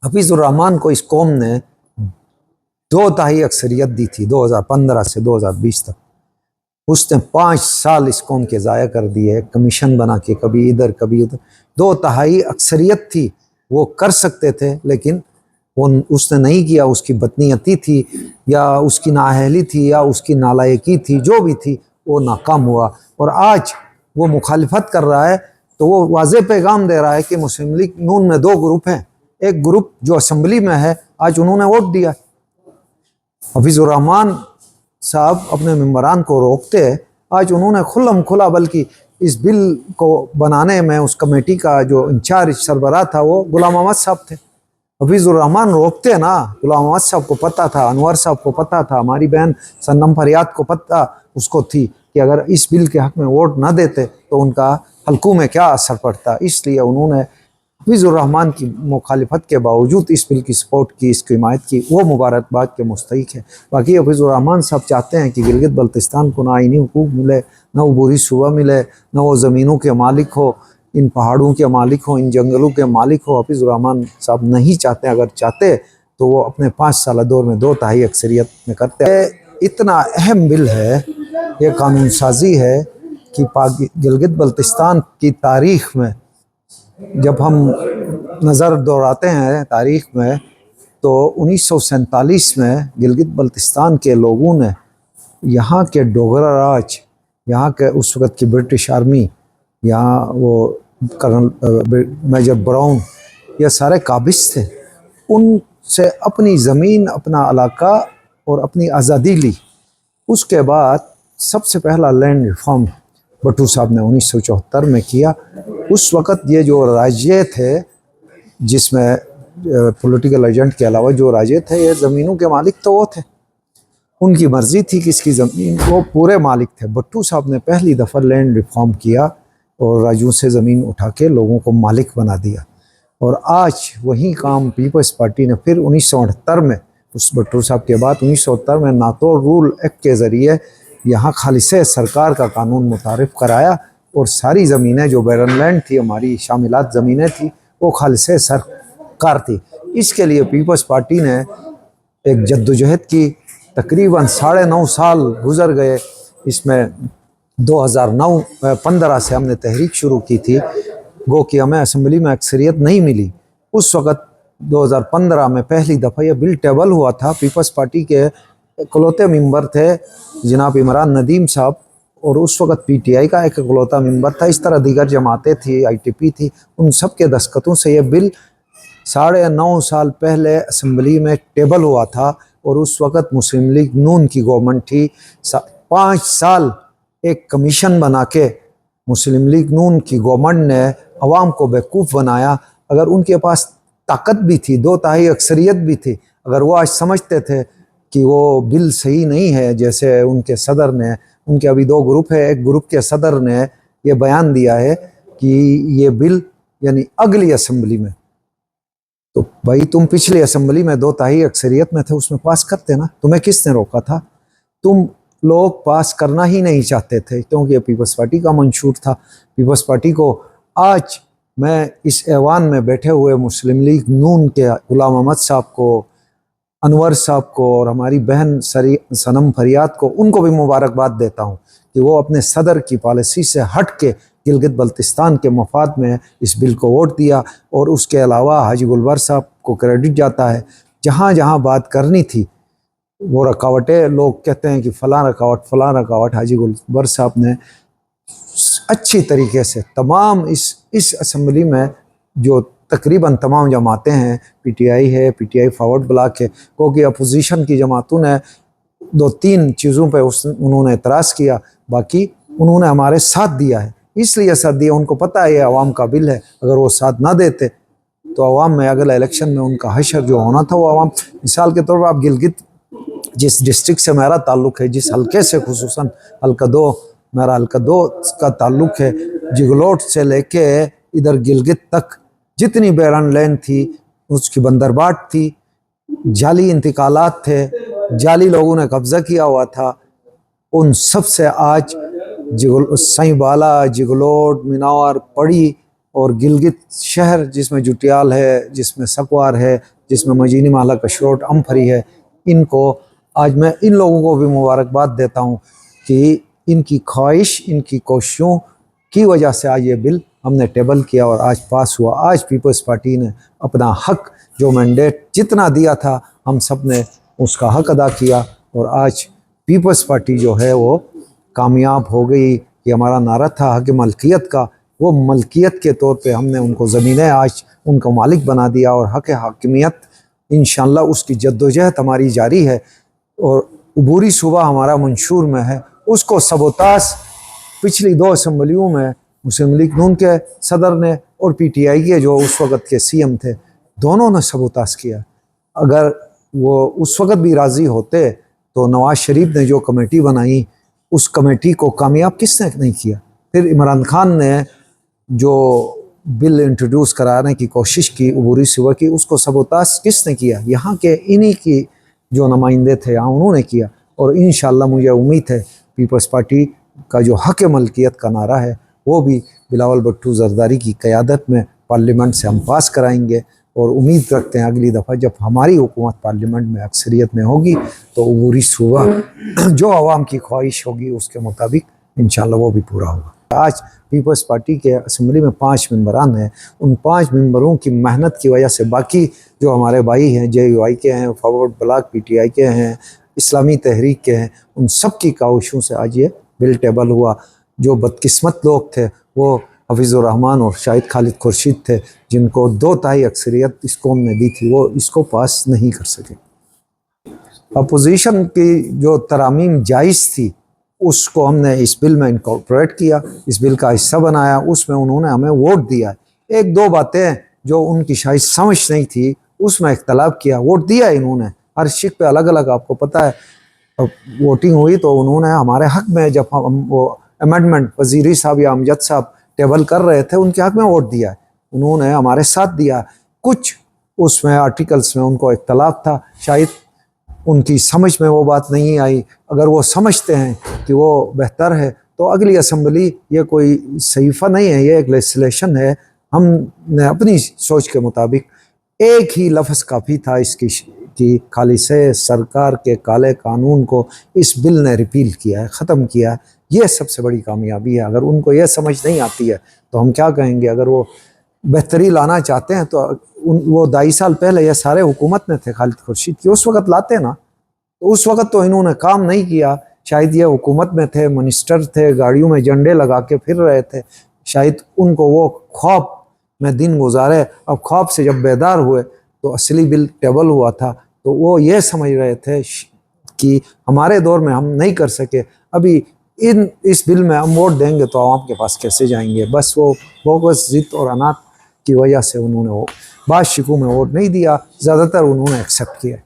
حفیظ الرحمان کو اس قوم نے 2/3 اکثریت دی تھی 2015 سے 2020 تک. اس نے 5 سال اس قوم کے ضائع کر دیے، کمیشن بنا کے کبھی ادھر کبھی ادھر. 2/3 اکثریت تھی، وہ کر سکتے تھے لیکن اس نے نہیں کیا. اس کی بدنیتی تھی یا اس کی نااہلی تھی یا اس کی نالائقی تھی، جو بھی تھی وہ ناکام ہوا. اور آج وہ مخالفت کر رہا ہے تو وہ واضح پیغام دے رہا ہے کہ مسلم لیگ نون میں 2 گروپ ہیں. ایک گروپ جو اسمبلی میں ہے، آج انہوں نے ووٹ دیا. حفیظ الرحمان صاحب اپنے ممبران کو روکتے، آج انہوں نے کھلم کھلا، بلکہ اس بل کو بنانے میں اس کمیٹی کا جو انچارج سربراہ تھا وہ غلام احمد صاحب تھے. حفیظ الرحمان روکتے نا. غلام احمد صاحب کو پتہ تھا، انور صاحب کو پتہ تھا، ہماری بہن صنم فریاد کو پتہ اس کو تھی کہ اگر اس بل کے حق میں ووٹ نہ دیتے تو ان کا حلقوں میں کیا اثر پڑتا. اس لیے انہوں نے حفیظ الرحمان کی مخالفت کے باوجود اس بل کی سپورٹ کی، اس کی حمایت کی. وہ مبارکباد کے مستحق ہے. باقی حفیظ الرحمان صاحب چاہتے ہیں کہ گلگت بلتستان کو نہ آئینی حقوق ملے، نہ عبوری صوبہ ملے، نہ وہ زمینوں کے مالک ہو، ان پہاڑوں کے مالک ہوں، ان جنگلوں کے مالک ہو. حفیظ الرحمان صاحب نہیں چاہتے. اگر چاہتے تو وہ اپنے 5 سالہ دور میں 2/3 اکثریت میں کرتے. اتنا اہم بل ہے، یہ قانون سازی ہے کہ گلگت بلتستان کی تاریخ میں جب ہم نظر دوڑاتے ہیں تاریخ میں تو 1947 میں گلگت بلتستان کے لوگوں نے یہاں کے ڈوگرا راج، یہاں کے اس وقت کی برٹش آرمی، یہاں وہ کرنل میجر براؤن، یہ سارے قابض تھے، ان سے اپنی زمین، اپنا علاقہ اور اپنی آزادی لی. اس کے بعد سب سے پہلا لینڈ ریفارم بٹو صاحب نے 1974 میں کیا. اس وقت یہ جو راجے تھے، جس میں پولیٹیکل ایجنٹ کے علاوہ جو راجے تھے، یہ زمینوں کے مالک تو وہ تھے، ان کی مرضی تھی کس کی زمین، وہ پورے مالک تھے. بٹو صاحب نے پہلی دفعہ لینڈ ریفارم کیا اور راجوں سے زمین اٹھا کے لوگوں کو مالک بنا دیا. اور آج وہی کام پیپلز پارٹی نے پھر 1978 میں، اس بٹو صاحب کے بعد 1978 میں ناتور رول ایکٹ کے ذریعے یہاں خالص سرکار کا قانون متعارف کرایا اور ساری زمینیں جو بیرن لینڈ تھی، ہماری شاملات زمینیں تھی، وہ خالص سرکار تھی. اس کے لیے پیپلز پارٹی نے ایک جدوجہد کی. تقریباً 9.5 سال گزر گئے. اس میں 2015 سے ہم نے تحریک شروع کی تھی، گو کہ ہمیں اسمبلی میں اکثریت نہیں ملی. اس وقت 2015 میں پہلی دفعہ یہ بل ٹیبل ہوا تھا. پیپلز پارٹی کے اکلوتے ممبر تھے جناب عمران ندیم صاحب، اور اس وقت پی ٹی آئی کا ایک اکلوتا ممبر تھا. اس طرح دیگر جماعتیں تھی، آئی ٹی پی تھی. ان سب کے دستخطوں سے یہ بل 9.5 سال پہلے اسمبلی میں ٹیبل ہوا تھا. اور اس وقت مسلم لیگ نون کی گورنمنٹ تھی. 5 سال ایک کمیشن بنا کے مسلم لیگ نون کی گورنمنٹ نے عوام کو بیوقوف بنایا. اگر ان کے پاس طاقت بھی تھی، 2/3 اکثریت بھی تھی، اگر وہ آج سمجھتے تھے کہ وہ بل صحیح نہیں ہے، جیسے ان کے صدر نے، ان کے ابھی 2 گروپ ہے، ایک گروپ کے صدر نے یہ بیان دیا ہے کہ یہ بل یعنی اگلی اسمبلی میں، تو بھائی تم پچھلی اسمبلی میں 2/3 اکثریت میں تھے، اس میں پاس کرتے نا. تمہیں کس نے روکا تھا؟ تم لوگ پاس کرنا ہی نہیں چاہتے تھے کیونکہ یہ پیپلز پارٹی کا منشور تھا. پیپلز پارٹی کو آج میں اس ایوان میں بیٹھے ہوئے مسلم لیگ نون کے غلام احمد صاحب کو، انور صاحب کو اور ہماری بہن صنم فریاد کو، ان کو بھی مبارکباد دیتا ہوں کہ وہ اپنے صدر کی پالیسی سے ہٹ کے گلگت بلتستان کے مفاد میں اس بل کو ووٹ دیا. اور اس کے علاوہ حاجی گلبر صاحب کو کریڈٹ جاتا ہے. جہاں جہاں بات کرنی تھی وہ رکاوٹیں، لوگ کہتے ہیں کہ فلاں رکاوٹ، حاجی گلبر صاحب نے اچھی طریقے سے تمام اس اسمبلی میں جو تقریباً تمام جماعتیں ہیں، پی ٹی آئی ہے، P T I forward block ہے، کیونکہ اپوزیشن کی جماعتوں نے 2-3 چیزوں پہ انہوں نے اعتراض کیا، باقی انہوں نے ہمارے ساتھ دیا ہے. اس لیے ساتھ دیا، ان کو پتہ ہے یہ عوام کا بل ہے. اگر وہ ساتھ نہ دیتے تو عوام میں اگلا الیکشن میں ان کا حشر جو ہونا تھا وہ عوام. مثال کے طور پر آپ گلگت، جس ڈسٹرکٹ سے میرا تعلق ہے، جس حلقے سے خصوصاً حلقہ 2، میرا حلقہ 2 کا تعلق ہے، جگلوٹ سے لے کے ادھر گلگت تک جتنی بیرن لینڈ تھی، اس کی بندرباٹ تھی، جعلی انتقالات تھے، جعلی لوگوں نے قبضہ کیا ہوا تھا، ان سب سے آج سائیں بالا، جگلوٹ، مناور، پڑی اور گلگت شہر جس میں جٹیال ہے، جس میں سکوار ہے، جس میں مجینی محلہ کشروٹ امپھری ہے، ان کو آج میں ان لوگوں کو بھی مبارکباد دیتا ہوں کہ ان کی خواہش، ان کی کوششوں کی وجہ سے آج یہ بل ہم نے ٹیبل کیا اور آج پاس ہوا۔ آج پیپلز پارٹی نے اپنا حق، جو مینڈیٹ جتنا دیا تھا ہم سب نے اس کا حق ادا کیا، اور آج پیپلز پارٹی جو ہے وہ کامیاب ہو گئی۔ یہ ہمارا نعرہ تھا حق ملکیت کا، وہ ملکیت کے طور پہ ہم نے ان کو زمینیں آج ان کو مالک بنا دیا، اور حق حاکمیت انشاءاللہ اس کی جدوجہد ہماری جاری ہے، اور عبوری صوبہ ہمارا منشور میں ہے۔ اس کو سبوتاس پچھلی 2 اسمبلیوں میں مسلم لیگ نون کے صدر نے اور پی ٹی آئی کے جو اس وقت کے سی ایم تھے، دونوں نے سبوتاس کیا۔ اگر وہ اس وقت بھی راضی ہوتے تو نواز شریف نے جو کمیٹی بنائی، اس کمیٹی کو کامیاب کس نے نہیں کیا؟ پھر عمران خان نے جو بل انٹروڈیوس کرانے کی کوشش کی عبوری صوبہ کی، اس کو سبوتاس کس نے کیا؟ یہاں کے انہی کی جو نمائندے تھے یہاں، انہوں نے کیا۔ اور انشاءاللہ مجھے امید ہے پیپلز پارٹی کا جو حق ملکیت کا نعرہ ہے وہ بھی بلاول بھٹو زرداری کی قیادت میں پارلیمنٹ سے ہم پاس کرائیں گے، اور امید رکھتے ہیں اگلی دفعہ جب ہماری حکومت پارلیمنٹ میں اکثریت میں ہوگی تو عبوری صوبہ جو عوام کی خواہش ہوگی اس کے مطابق انشاءاللہ وہ بھی پورا ہوگا۔ آج پیپلز پارٹی کے اسمبلی میں 5 ممبران ہیں، ان 5 ممبروں کی محنت کی وجہ سے باقی جو ہمارے بھائی ہیں، جے یو آئی کے ہیں، forward block P T I کے ہیں، اسلامی تحریک کے ہیں، ان سب کی کاوشوں سے آج یہ بل ٹیبل ہوا۔ جو بدقسمت لوگ تھے وہ حفیظ الرحمان اور شاہد خالد خورشید تھے، جن کو 2/3 اکثریت اس قوم نے دی تھی، وہ اس کو پاس نہیں کر سکے۔ اپوزیشن کی جو ترامیم جائز تھی اس کو ہم نے اس بل میں انکارپوریٹ کیا، اس بل کا حصہ بنایا، اس میں انہوں نے ہمیں ووٹ دیا۔ 1-2 باتیں جو ان کی شاید سمجھ نہیں تھی اس میں اختلاف کیا، ووٹ دیا انہوں نے، ہر شک پہ الگ الگ، آپ کو پتہ ہے۔ ووٹنگ ہوئی تو انہوں نے ہمارے حق میں، جب ہم وہ امینڈمنٹ وزیری صاحب یا امجد صاحب ٹیبل کر رہے تھے، ان کے حق میں ووٹ دیا، انہوں نے ہمارے ساتھ دیا۔ کچھ اس میں آرٹیکلز میں ان کو اختلاف تھا، شاید ان کی سمجھ میں وہ بات نہیں آئی۔ اگر وہ سمجھتے ہیں کہ وہ بہتر ہے تو اگلی اسمبلی، یہ کوئی صحیفہ نہیں ہے، یہ ایک لیجسلیشن ہے، ہم نے اپنی سوچ کے مطابق ایک ہی لفظ کافی تھا اس کی خالی سے سرکار کے کالے قانون کو اس بل نے ریپیل کیا ہے، ختم کیا ہے۔ یہ سب سے بڑی کامیابی ہے۔ اگر ان کو یہ سمجھ نہیں آتی ہے تو ہم کیا کہیں گے؟ اگر وہ بہتری لانا چاہتے ہیں تو وہ 2.5 سال پہلے یہ سارے حکومت میں تھے خالد خورشید کی، اس وقت لاتے نا، تو اس وقت تو انہوں نے کام نہیں کیا۔ شاید یہ حکومت میں تھے، منسٹر تھے، گاڑیوں میں جھنڈے لگا کے پھر رہے تھے، شاید ان کو وہ خواب میں دن گزارے۔ اب خواب سے جب بیدار ہوئے تو اصلی بل ٹیبل ہوا تھا، تو وہ یہ سمجھ رہے تھے کہ ہمارے دور میں ہم نہیں کر سکے، ابھی اس بل میں ہم ووٹ دیں گے تو عوام کے پاس کیسے جائیں گے؟ بس وہ بوگس ضد اور انات کی وجہ سے انہوں نے وہ بعض شکوں میں ووٹ نہیں دیا، زیادہ تر انہوں نے ایکسیپٹ کیا۔